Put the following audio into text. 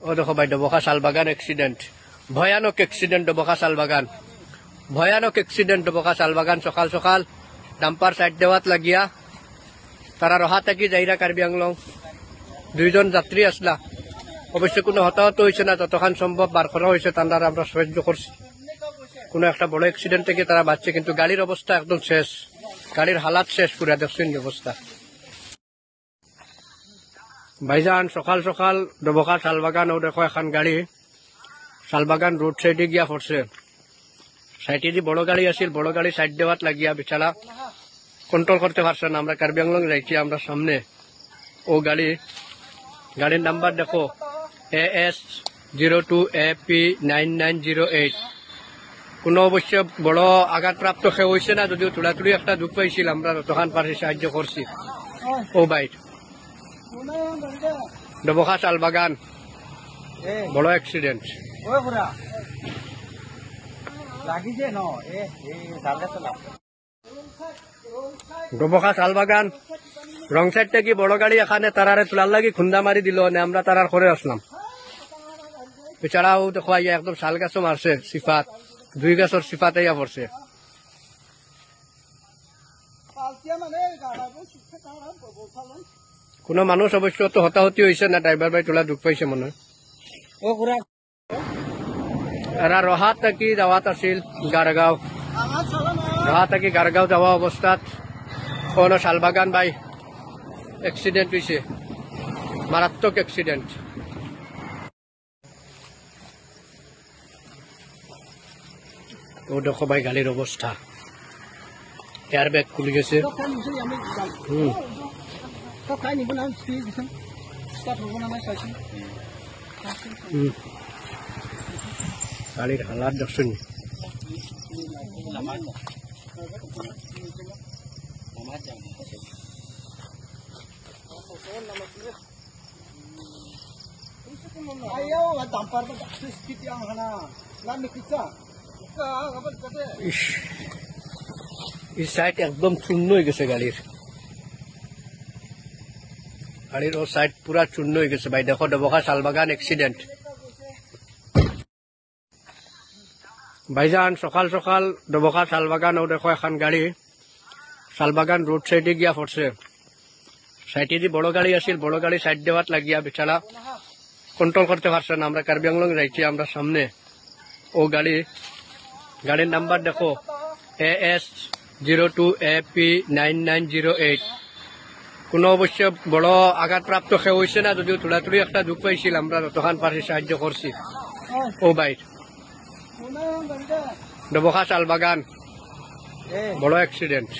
ও দেখো ভাই ডবকা শালবাগান অ্যাক্সিডেন্ট, ভয়ানক অ্যাক্সিডেন্ট ডবকা শালবাগান, ভয়ানক অ্যাক্সিডেন্ট ডবকা শালবাগান। সকাল সকাল ডাম্পার সাইড দেওয়াত লাগিয়া তারা রহা থাকি যাইরা কার্বি আংলং। দুইজন যাত্রী আসলা, অবশ্য কোনো হতাহত হয়েছে না, যতক্ষণ সম্ভব বার করা হয়েছে তারা আমরা সাহায্য করছি। কোনো একটা বড় অ্যাক্সিডেন্ট থেকে তারা বাঁচছে, কিন্তু গাড়ির অবস্থা একদম শেষ, গাড়ির হালাত শেষ পুরা দেখছেন অবস্থা। ভাইজান সকাল সকাল ডবকা শালবাগান ও দেখো এখন গাড়ি শালবাগান রোড সাইডে গিয়া পড়ছে। সাইডে যে বড় গাড়ি আসিল, বড় গাড়ি সাইড দেওয়াত লাগিয়া বেচারা কন্ট্রোল করতে পারছে না। আমরা কার্বি আংলং যাইছি, আমরা সামনে ও গাড়ির নাম্বার দেখো AS02AP9908। কোনো অবশ্য বড় আঘাতপ্রাপ্ত কেউ হয়েছে না, যদিও তুড়াতুড়ি একটা দুঃখ পাইছিল, আমরা তখন পারছি সাহায্য করছি। ও বাইট ডবকা শালবাগান বড় accident. Dabka Shalbagan wrong side থেকে বড় গাড়ি এখানে তারারে তোলার লাগি খুন্দা মারি দিল, আমরা তারার করে আসলাম। এছাড়াও দেখো একদম শাল গাছও মারছে, সিফাত 2 গাছর সিফাত ইয়া পড়ছে। কোন মানুষ অবশ্য তো হতাহতি হয়েছে না, ড্রাইভার ভাই তোলা দুঃখ পাইছে মনে হয়। এরা রহা থাকি যাওয়াত আছিল গারগাঁও, রহা থাকি গারগাঁও যাওয়া অবস্থাত কোন শালবাগান ভাই অ্যাক্সিডেন্ট হয়েছে, মারাত্মক অ্যাক্সিডেন্ট। ও দেখো ভাই গাড়ির অবস্থা, এয়ার ব্যাগ খুলে গেছে। গাড়ির হালাত দেখছেন। এই সাইড একদম চূর্ণ হয়ে গেছে গাড়ির ও সাইড পুরা চূর্ণ হয়ে গেছে ভাই। দেখো ডবকা শালবাগান অ্যাক্সিডেন্ট। ভাইজান সকাল সকাল ডবকা শালবাগান ও দেখো এখন গাড়ি শালবাগান রোড সাইডে গিয়া পড়ছে। সাইডে যে বড় গাড়ি আসিল, বড় গাড়ি সাইড দেওয়াত লাগিয়া বেচারা কন্ট্রোল করতে পারছে না। আমরা কার্বি আংলং যাইছি, আমরা সামনে ও গাড়ির নাম্বার দেখো AS02AP9908। কোনো অবশ্য বড় আঘাতপ্রাপ্ত কেউ হয়েছে না, যদিও তুড়াতুড়ি একটা দুঃখ পাইছিল, আমরা তখন পারছি সাহায্য করছি। ও বাইট ডবকা শালবাগান বড় অ্যাক্সিডেন্ট।